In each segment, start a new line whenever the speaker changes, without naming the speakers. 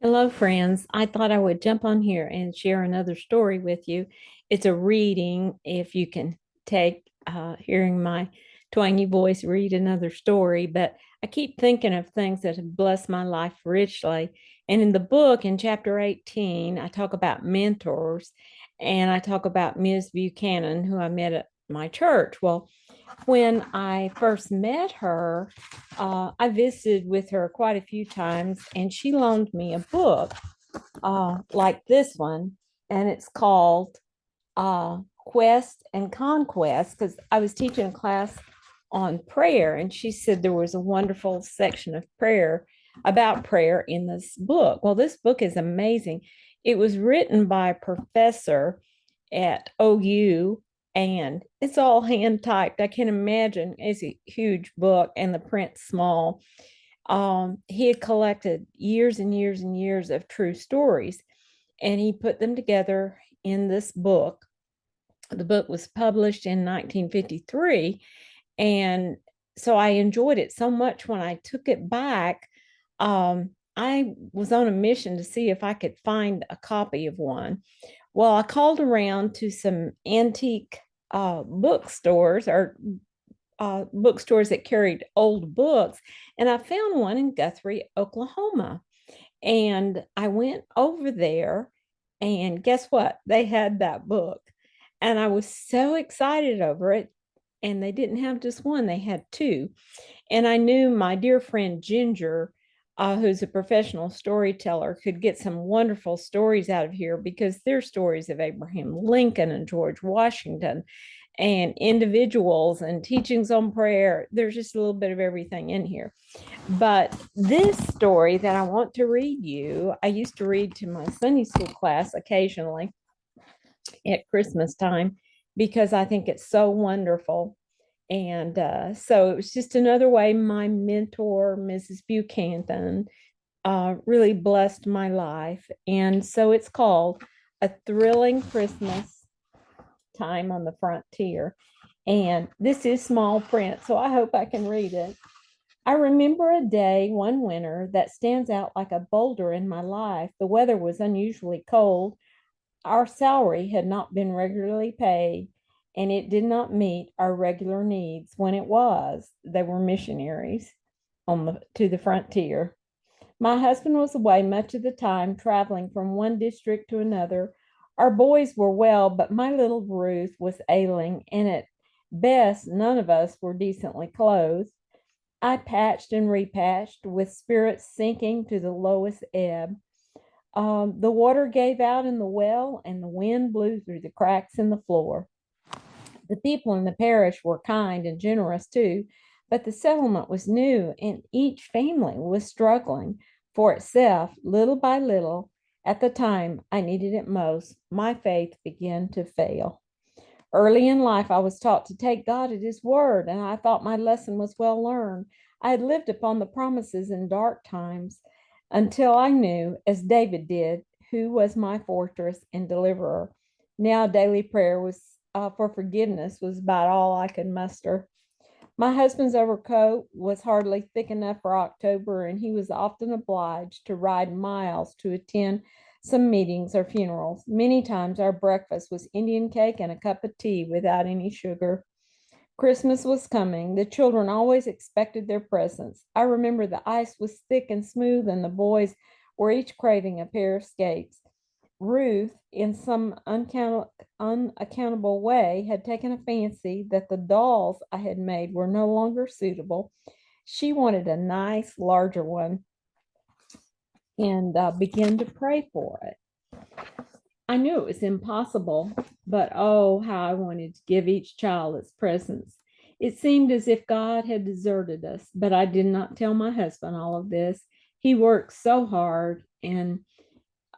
Hello, friends. I thought I would jump on here and share another story with you. It's a reading, if you can take hearing my twangy voice read another story, but I keep thinking of things that have blessed my life richly. And in the book, in chapter 18, I talk about mentors and I talk about Ms. Buchanan, who I met at my church. Well, when I first met her, I visited with her quite a few times, and she loaned me a book like this one, and it's called Quests and Conquests because I was teaching a class on prayer, and she said there was a wonderful section of prayer about prayer in this book. Well, this book is amazing. It was written by a professor at OU, and it's all hand typed. I can imagine it's a huge book and the print's small. He had collected years and years and years of true stories, and he put them together in this book. The book was published in 1953, and so I enjoyed it so much when I took it back. I was on a mission to see if I could find a copy of one. Well, I called around to some antique bookstores or bookstores that carried old books, and I found one in Guthrie, Oklahoma. And I went over there, and guess what? They had that book. And I was so excited over it. And they didn't have just one, they had two. And I knew my dear friend Ginger, who's a professional storyteller, could get some wonderful stories out of here because they're stories of Abraham Lincoln and George Washington and individuals and teachings on prayer. There's just a little bit of everything in here. But this story that I want to read you, I used to read to my Sunday school class occasionally at Christmas time because I think it's so wonderful. And so it was just another way my mentor, Mrs. Buchanan, really blessed my life. And so it's called A Thrilling Christmas Time on the Frontier. And this is small print, so I hope I can read it. I remember a day one winter that stands out like a boulder in my life. The weather was unusually cold. Our salary had not been regularly paid, and it did not meet our regular needs when it was. They were missionaries to the frontier. My husband was away much of the time, traveling from one district to another. Our boys were well, but my little Ruth was ailing, and at best, none of us were decently clothed. I patched and repatched with spirits sinking to the lowest ebb. The water gave out in the well, and the wind blew through the cracks in the floor. The people in the parish were kind and generous too, but the settlement was new, and each family was struggling for itself little by little. At the time I needed it most, my faith began to fail. Early in life, I was taught to take God at His word, and I thought my lesson was well learned. I had lived upon the promises in dark times until I knew, as David did, who was my fortress and deliverer. Now, daily prayer was for forgiveness was about all I could muster. My husband's overcoat was hardly thick enough for October, and he was often obliged to ride miles to attend some meetings or funerals. Many times our breakfast was Indian cake and a cup of tea without any sugar. Christmas was coming. The children always expected their presents. I remember the ice was thick and smooth, and the boys were each craving a pair of skates. Ruth, in some unaccountable way, had taken a fancy that the dolls I had made were no longer suitable. She wanted a nice, larger one and began to pray for it. I knew it was impossible, but oh, how I wanted to give each child its presents. It seemed as if God had deserted us, but I did not tell my husband all of this. He worked so hard and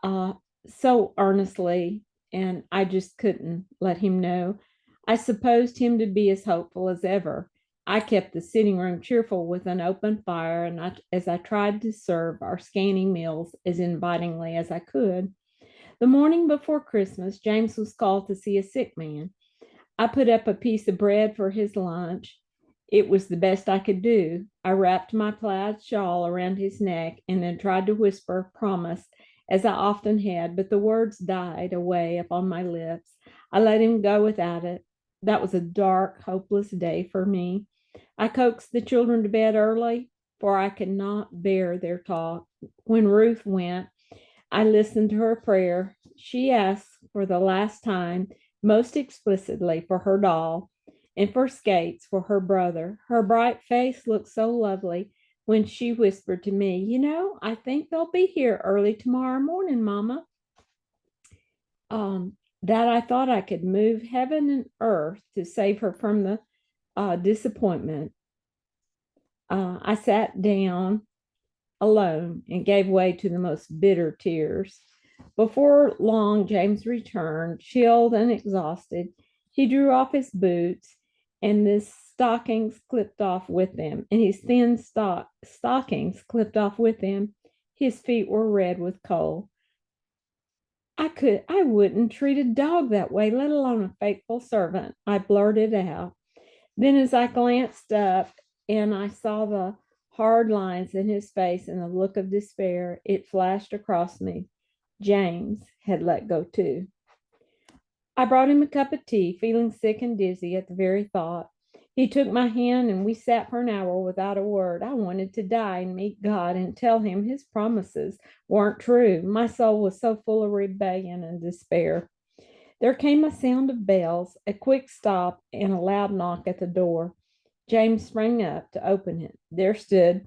uh, so earnestly, and I just couldn't let him know. I supposed him to be as hopeful as ever. I kept the sitting room cheerful with an open fire, and as I tried to serve our scanty meals as invitingly as I could. The morning before Christmas, James was called to see a sick man. I put up a piece of bread for his lunch, It was the best I could do. I wrapped my plaid shawl around his neck and then tried to whisper a promise, as I often had, but the words died away upon my lips. I let him go without it. That was a dark, hopeless day for me. I coaxed the children to bed early, for I could not bear their talk. When Ruth went, I listened to her prayer. She asked for the last time, most explicitly, for her doll and for skates for her brother. Her bright face looked so lovely when she whispered to me, I think they'll be here early tomorrow morning, Mama. That I thought I could move heaven and earth to save her from the disappointment. I sat down alone and gave way to the most bitter tears. Before long, James returned, chilled and exhausted. He drew off his boots, and his stockings clipped off with them, and his thin stockings clipped off with them. His feet were red with cold. I wouldn't treat a dog that way, let alone a faithful servant, I blurted out. Then, as I glanced up and I saw the hard lines in his face and the look of despair, it flashed across me. James had let go too. I brought him a cup of tea, feeling sick and dizzy at the very thought. He took my hand and we sat for an hour without a word. I wanted to die and meet God and tell him his promises weren't true. My soul was so full of rebellion and despair. There came a sound of bells, a quick stop, and a loud knock at the door. James sprang up to open it. There stood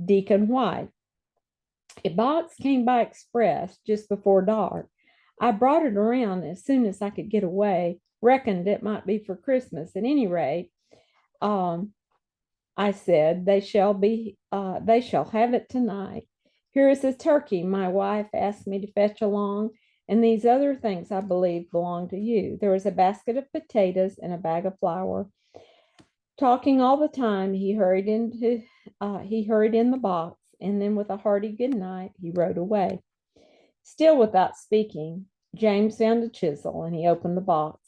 Deacon White. A box came by express just before dark. I brought it around as soon as I could get away, reckoned it might be for Christmas. At any rate, um, I said, they shall have it tonight. Here is a turkey my wife asked me to fetch along, and these other things I believe belong to you. There was a basket of potatoes and a bag of flour. Talking all the time, he hurried in the box, and then with a hearty good night, he rode away. Still without speaking, James found a chisel and he opened the box.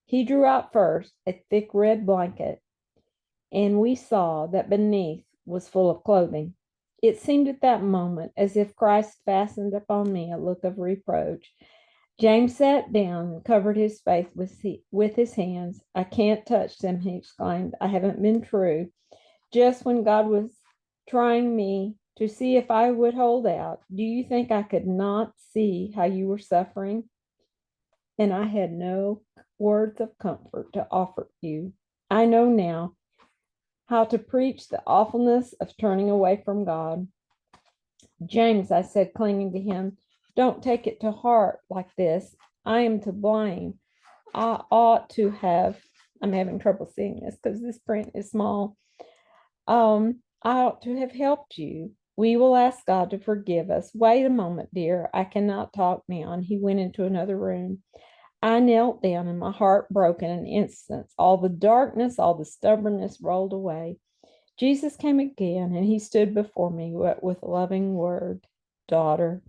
He drew out first a thick red blanket, and we saw that beneath was full of clothing. It seemed at that moment as if Christ fastened upon me a look of reproach. James sat down and covered his face with his hands. I can't touch them, he exclaimed. I haven't been true. Just when God was trying me to see if I would hold out, do you think I could not see how you were suffering? And I had no words of comfort to offer you. I know now how to preach the awfulness of turning away from God. James, I said, clinging to him, don't take it to heart like this. I am to blame. I ought to have, I'm having trouble seeing this because this print is small. I ought to have helped you. We will ask God to forgive us. Wait a moment, dear. I cannot talk now. And he went into another room. I knelt down and my heart broke in an instant. All the darkness, all the stubbornness rolled away. Jesus came again and he stood before me with a loving word, daughter.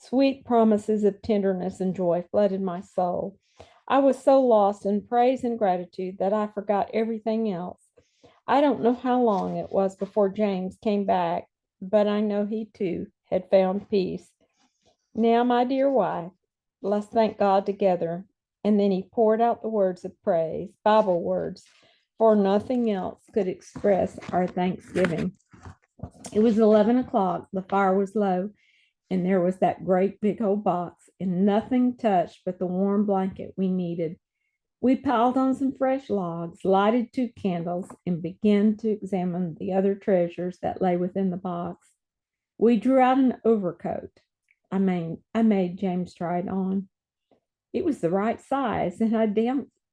Sweet promises of tenderness and joy flooded my soul. I was so lost in praise and gratitude that I forgot everything else. I don't know how long it was before James came back, but I know he too had found peace. Now, my dear wife, let's thank God together. And then he poured out the words of praise, Bible words, for nothing else could express our thanksgiving. It was 11 o'clock, the fire was low, and there was that great big old box, and nothing touched but the warm blanket we needed. We piled on some fresh logs, lighted 2 candles, and began to examine the other treasures that lay within the box. We drew out an overcoat. I made James try it on. It was the right size, and I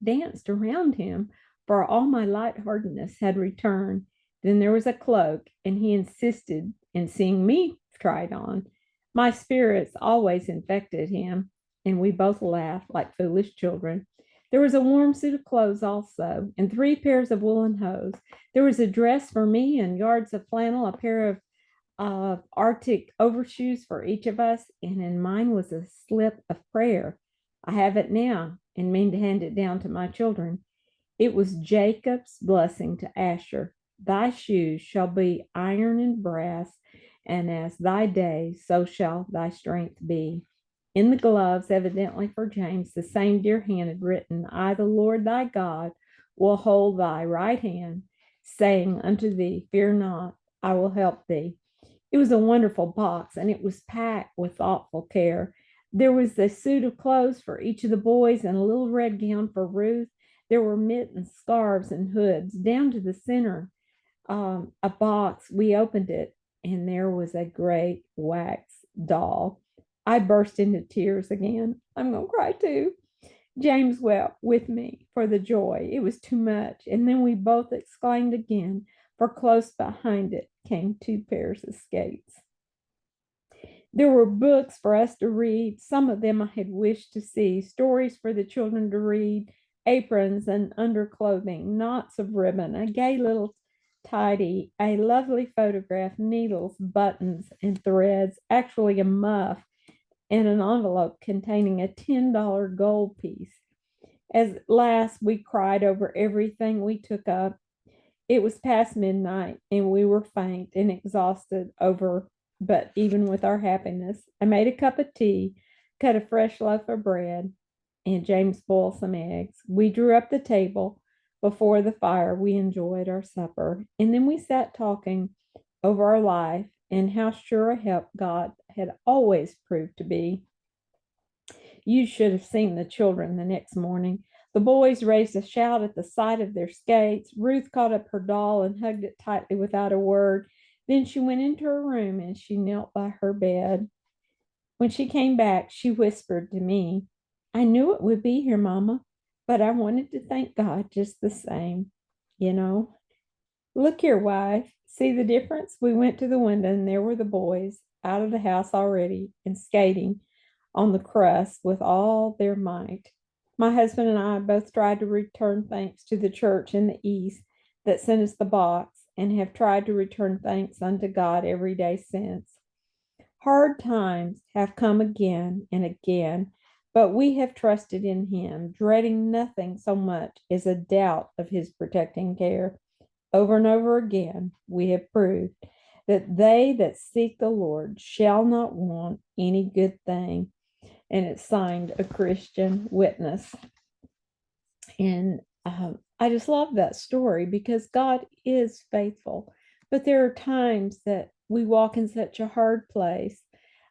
danced around him, for all my lightheartedness had returned. Then there was a cloak, and he insisted in seeing me try it on. My spirits always infected him, and we both laughed like foolish children. There was a warm suit of clothes also, and 3 pairs of woolen hose. There was a dress for me and yards of flannel, a pair of Arctic overshoes for each of us, and in mine was a slip of prayer. I have it now and mean to hand it down to my children. It was Jacob's blessing to Asher. Thy shoes shall be iron and brass, and as thy days, so shall thy strength be. In the gloves, evidently for James, the same dear hand had written, I, the Lord thy God, will hold thy right hand, saying unto thee, Fear not, I will help thee. It was a wonderful box, and it was packed with thoughtful care. There was a suit of clothes for each of the boys and a little red gown for Ruth. There were mittens, scarves, and hoods. Down to the center, a box. We opened it, and there was a great wax doll. I burst into tears again. I'm going to cry too. James wept with me for the joy. It was too much. And then we both exclaimed again, for close behind it came two pairs of skates. There were books for us to read. Some of them I had wished to see, stories for the children to read, aprons and underclothing, knots of ribbon, a gay little tidy, a lovely photograph, needles, buttons, and threads, actually a muff, and an envelope containing a $10 gold piece. At last, we cried over everything we took up. It was past midnight, and we were faint and exhausted but even with our happiness, I made a cup of tea, cut a fresh loaf of bread, and James boiled some eggs. We drew up the table before the fire. We enjoyed our supper, and then we sat talking over our life and how sure a help God had always proved to be. You should have seen the children the next morning. The boys raised a shout at the sight of their skates. Ruth caught up her doll and hugged it tightly without a word. Then she went into her room and she knelt by her bed. When she came back, she whispered to me, I knew it would be here, Mama, but I wanted to thank God just the same. You know, look here, wife. See the difference? We went to the window and there were the boys out of the house already and skating on the crust with all their might. My husband and I both tried to return thanks to the church in the East that sent us the box and have tried to return thanks unto God every day since. Hard times have come again and again, but we have trusted in Him, dreading nothing so much as a doubt of His protecting care. Over and over again, we have proved that they that seek the Lord shall not want any good thing. And it's signed a Christian witness. And I just love that story because God is faithful. But there are times that we walk in such a hard place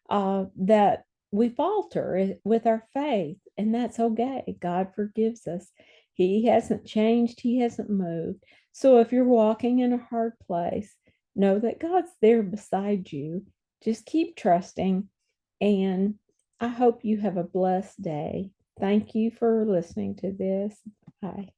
that we falter with our faith, and that's okay. God forgives us. He hasn't changed, He hasn't moved. So if you're walking in a hard place, know that God's there beside you. Just keep trusting, and I hope you have a blessed day. Thank you for listening to this. Bye.